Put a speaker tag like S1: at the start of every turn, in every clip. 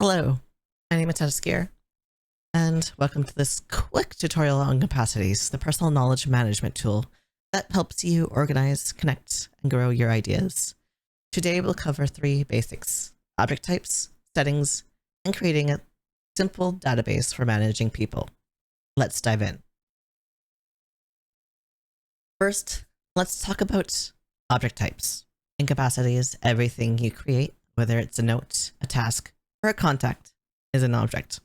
S1: Hello, my name is Tedesgear, and welcome to this quick tutorial on Capacities, the personal knowledge management tool that helps you organize, connect, and grow your ideas. Today we'll cover three basics: object types, settings, and creating a simple database for managing people. Let's dive in. First, let's talk about object types. In Capacities, everything you create, whether it's a note, a task, or a contact, is an object.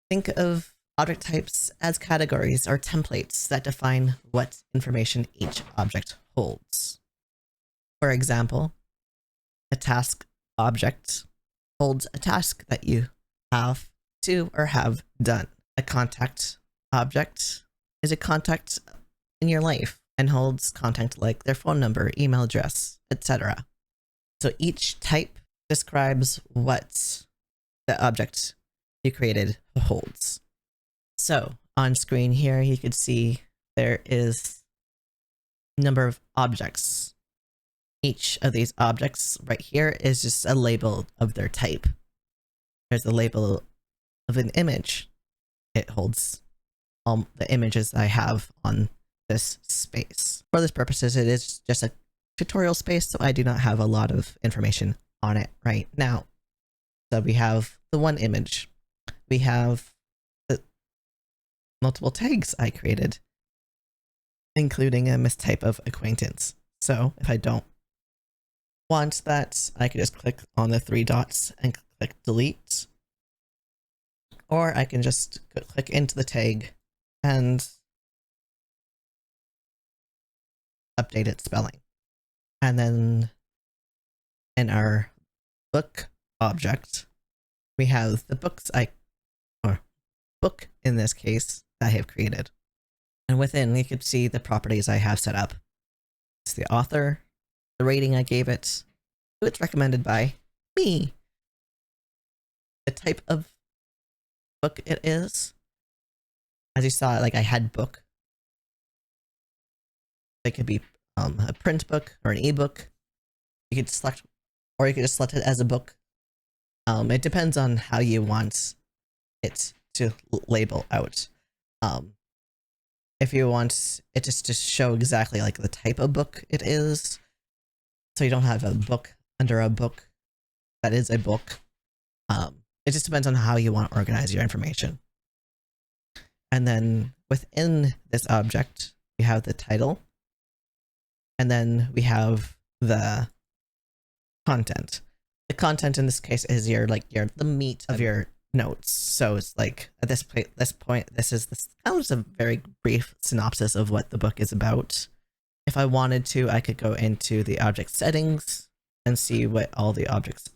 S1: Think of object types as categories or templates that define what information each object holds. For example, a task object holds a task that you have to or have done. A contact object is a contact in your life and holds contact like their phone number, email address, etc. So each type describes what the object you created holds. So on screen here, you could see there is a number of objects. Each of these objects right here is just a label of their type. There's a label of an image. It holds all the images I have on this space. For this purposes, it is just a tutorial space, so I do not have a lot of information on it right now. So we have the one image. We have the multiple tags I created, including a mistype of acquaintance. So if I don't want that, I can just click on the three dots and click delete. Or I can just click into the tag and update its spelling. And then in our book object, we have the book in this case that I have created. And within, you could see the properties I have set up. It's the author, the rating I gave it, who it's recommended by, me, the type of book it is. As you saw, like I had book. It could be a print book or an ebook. You could select, or you could just select it as a book. It depends on how you want it to label out. If you want it just to show exactly like the type of book it is, so you don't have a book under a book that is a book. It just depends on how you want to organize your information. And then within this object, we have the title, and then we have the content. The content in this case is the meat of your notes. So it's like at this point, this is kind of just a very brief synopsis of what the book is about. If I wanted to, I could go into the object settings and see what all the objects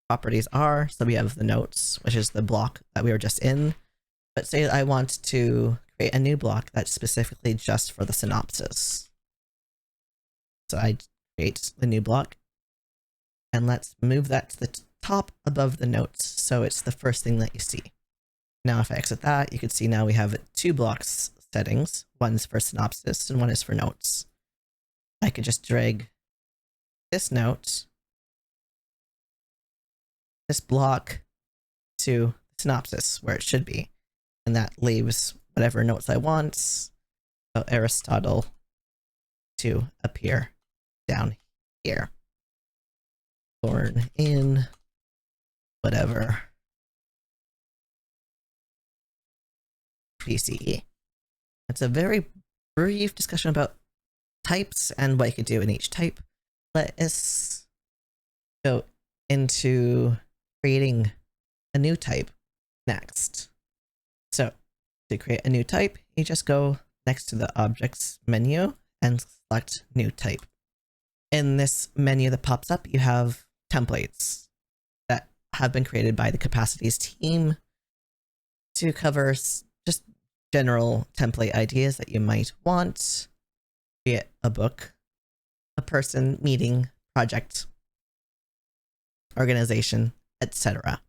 S1: properties are. So we have the notes, which is the block that we were just in. But say I want to create a new block that's specifically just for the synopsis. So I create the new block. And let's move that to the top above the notes, so it's the first thing that you see. Now if I exit that, you can see now we have two blocks settings. One is for synopsis and one is for notes. I could just drag this note, this block, to synopsis where it should be. And that leaves whatever notes I want, so Aristotle, to appear down here. Born in whatever BCE. It's a very brief discussion about types and what you could do in each type. Let us go into creating a new type next. So to create a new type, you just go next to the objects menu and select new type. In this menu that pops up, you have templates that have been created by the Capacities team to cover just general template ideas that you might want, be it a book, a person, meeting, project, organization, etc.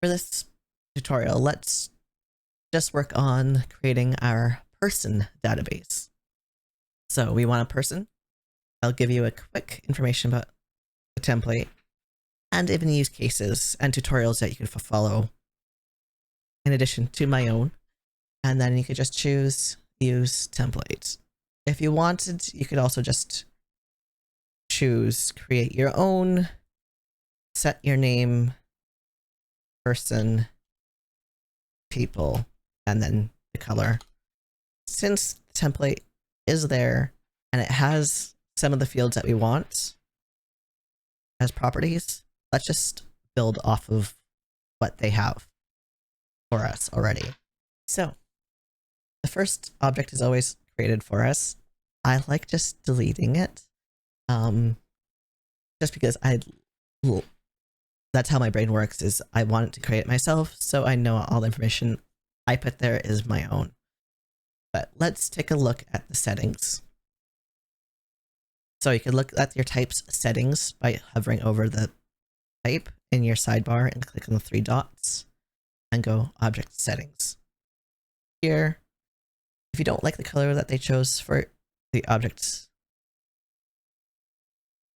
S1: For this tutorial, let's just work on creating our person database. So we want a person. I'll give you a quick information about the template. and even use cases and tutorials that you could follow in addition to my own. And then you could just choose use template. If you wanted, you could also just choose create your own, set your name, person, people, and then the color. Since the template is there and it has some of the fields that we want as properties, let's just build off of what they have for us already. So the first object is always created for us. I like just deleting it, just because that's how my brain works, is I want it to create it myself, so I know all the information I put there is my own. But let's take a look at the settings. So you can look at your type's settings by hovering over the type in your sidebar and click on the 3 dots and go object settings. Here, if you don't like the color that they chose for the objects,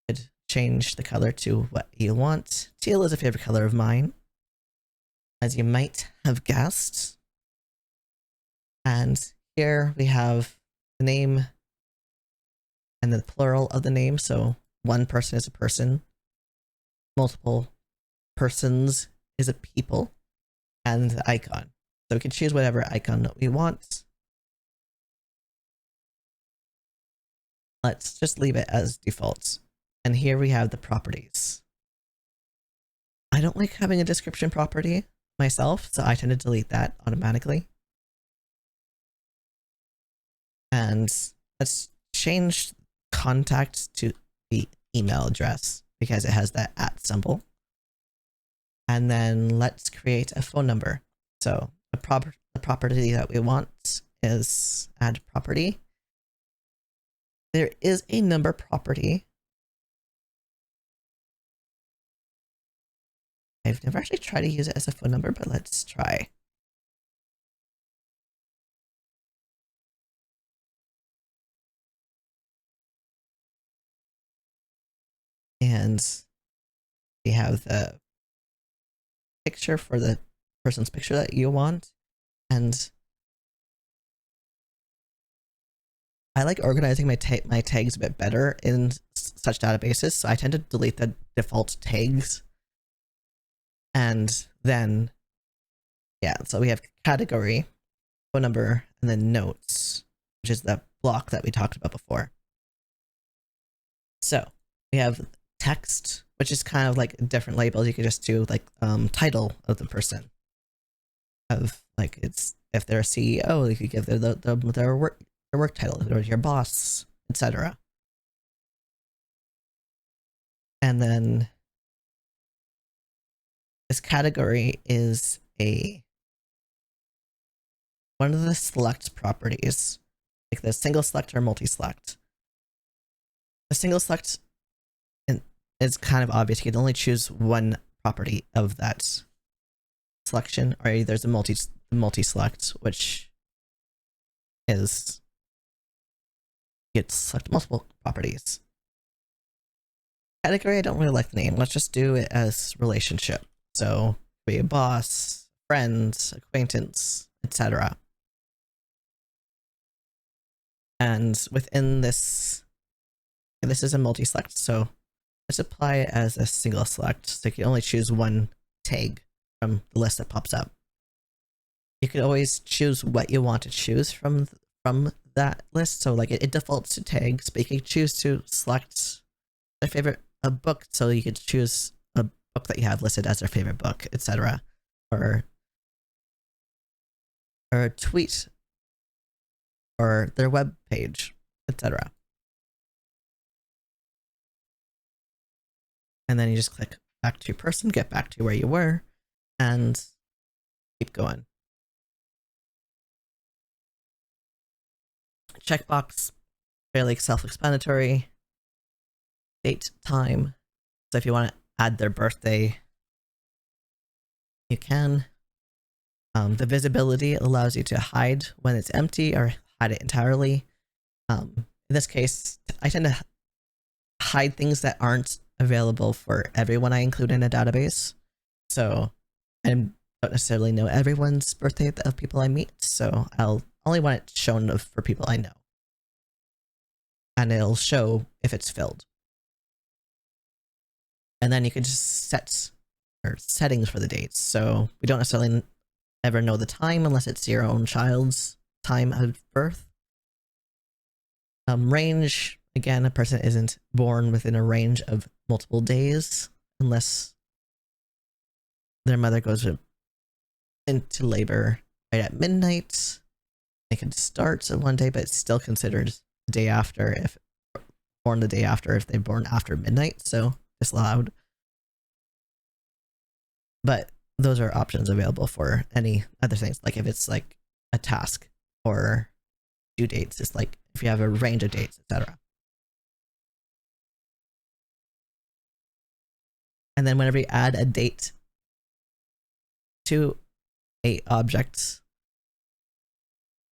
S1: you could change the color to what you want. Teal is a favorite color of mine, as you might have guessed. And here we have the name and the plural of the name. So one person is a person, multiple persons is a people, and the icon. So we can choose whatever icon that we want. Let's just leave it as default. And here we have the properties. I don't like having a description property myself, so I tend to delete that automatically. And let's change contact to the email address because it has that @ symbol. And then let's create a phone number. So the property that we want is add property. There is a number property. I've never actually tried to use it as a phone number, but let's try. And we have the picture for the person's picture that you want. And I like organizing my tags a bit better in such databases, so I tend to delete the default tags. And then, yeah, so we have category, phone number, and then notes, which is the block that we talked about before. So we have text, which is kind of like different labels. You could just do like title of the person. Of like, it's if they're a CEO, you could give their work title, or your boss, etc. And then this category is one of the select properties, like the single select or multi-select. The single select is kind of obvious. You can only choose one property of that selection, or there's a multi-select, which is you get to select multiple properties. Category, I don't really like the name. Let's just do it as relationship. So be a boss, friend, acquaintance, etc. And within this is a multi-select, so let's apply it as a single select. So you can only choose one tag from the list that pops up. You could always choose what you want to choose from that list. So like it defaults to tags, but you can choose to select their favorite book. So you could choose a book that you have listed as their favorite book, etc. Or a tweet, or their web page, etc. And then you just click back to your person, get back to where you were, and keep going. Checkbox, fairly self-explanatory. Date, time. So if you want to add their birthday, you can. The visibility allows you to hide when it's empty or hide it entirely. In this case, I tend to hide things that aren't available for everyone I include in a database. So I don't necessarily know everyone's birthday of people I meet, so I'll only want it shown for people I know. And it'll show if it's filled. And then you can just set settings for the dates. So we don't necessarily ever know the time unless it's your own child's time of birth. Range, again, a person isn't born within a range of multiple days unless their mother goes into labor right at midnight. They can start on one day, but it's still considered the day after if born the day after if they're born after midnight, so disallowed. But those are options available for any other things, like if it's like a task or due dates. It's like if you have a range of dates, etc. And then whenever you add a date to a object,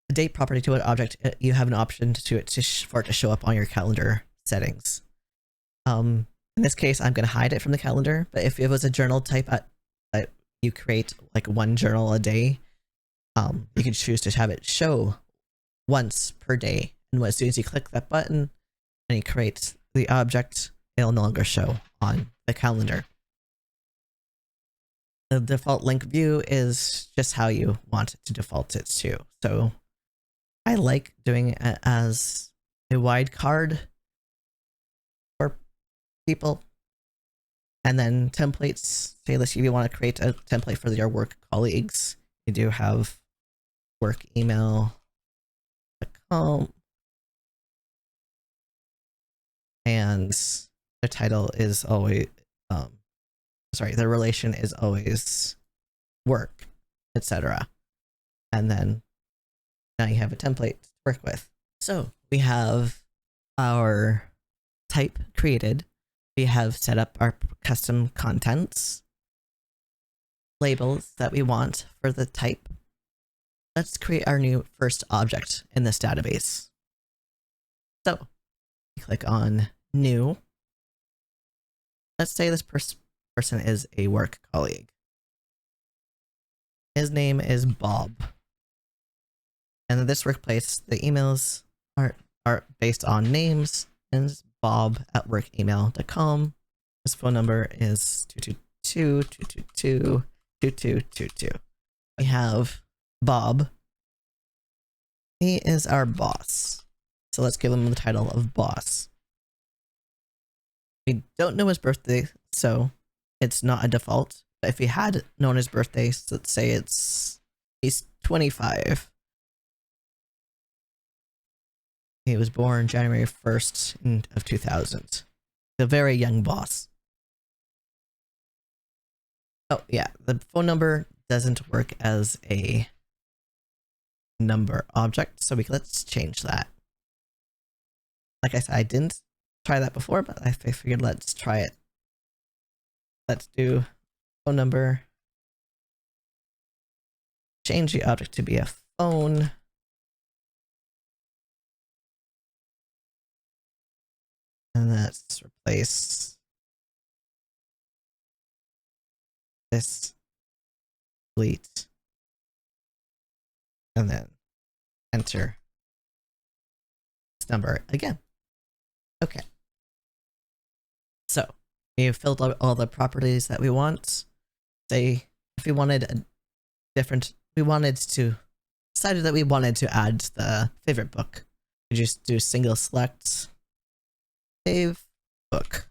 S1: a date property to an object, you have an option for it to show up on your calendar settings. In this case, I'm going to hide it from the calendar, but if it was a journal type, you create like one journal a day, you can choose to have it show once per day. And as soon as you click that button and you create the object, it'll no longer show on the calendar. The default link view is just how you want to default it to. So I like doing it as a wide card for people. And then templates, say if you want to create a template for your work colleagues, you do have work email.com. And the title is always, the relation is always work, etc. And then now you have a template to work with. So we have our type created. We have set up our custom contents, labels that we want for the type. Let's create our new first object in this database. So click on new. Let's say this person is a work colleague. His name is Bob. And in this workplace, the emails are based on names, and it's bob@workemail.com. His phone number is 222-222-2222. We have Bob. He is our boss. So let's give him the title of boss. We don't know his birthday, so it's not a default. But if we had known his birthday, so let's say he's 25. He was born January 1st of 2000. A very young boss. Oh yeah, the phone number doesn't work as a number object, so let's change that. Like I said, I didn't try that before, but I figured let's try it. Let's do phone number. Change the object to be a phone. And let's replace this, delete, and then enter this number again. Okay. So we've filled out all the properties that we want. Say if we wanted decided that we wanted to add the favorite book. We just do single select, save book.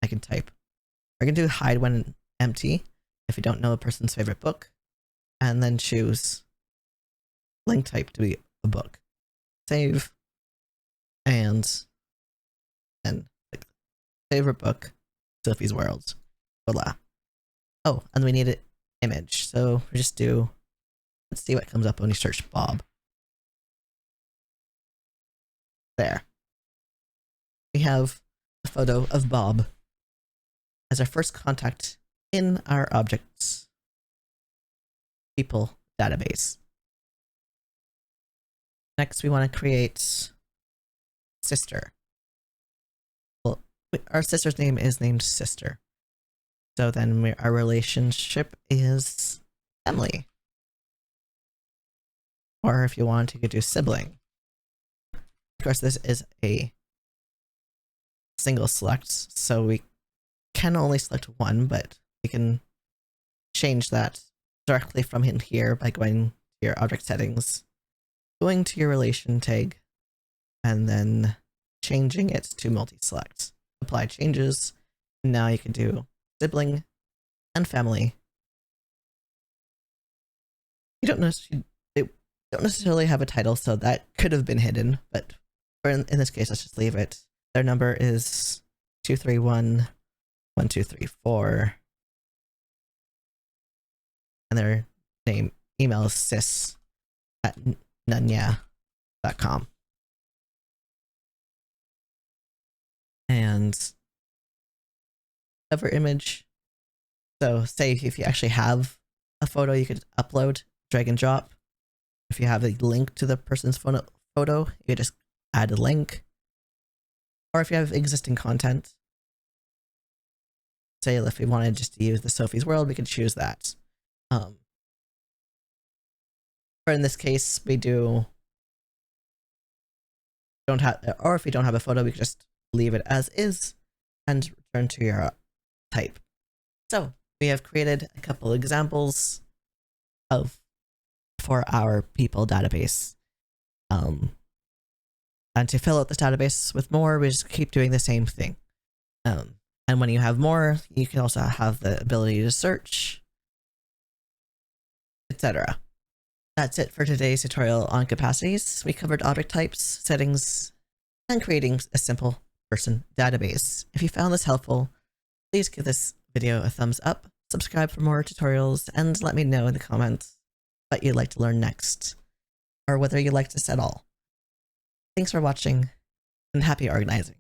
S1: I can type. I can do hide when empty if you don't know a person's favorite book, and then choose link type to be a book. Save, and then click favorite book, Sophie's World. Voila. Oh, and we need an image, so we just do. Let's see what comes up when you search Bob. There. We have a photo of Bob as our first contact in our objects people database. Next, we want to create sister. Well, our sister's name is named Sister. So then our relationship is family. Or if you want, you could do sibling. Of course, this is a single select, so we can only select one, but we can change that directly from in here by going to your object settings, going to your relation tag, and then changing it to multi-select. Apply changes. Now you can do sibling and family. You don't necessarily have a title, so that could have been hidden, but in this case, let's just leave it. Their number is 231-1234. And their email is sis@nunya.com. And cover image. So say if you actually have a photo, you could upload, drag and drop. If you have a link to the person's photo, you could just add a link. Or if you have existing content, say if we wanted just to use the Sophie's World, we could choose that. Or in this case, we don't have, or if we don't have a photo, we could just leave it as is and return to your type. So we have created a couple examples for our people database. And to fill out this database with more, we just keep doing the same thing. And when you have more, you can also have the ability to search, etc. That's it for today's tutorial on capacities. We covered object types, settings, and creating a simple person database. If you found this helpful, please give this video a thumbs up, subscribe for more tutorials, and let me know in the comments what you'd like to learn next, or whether you'd like this at all. Thanks for watching, and happy organizing.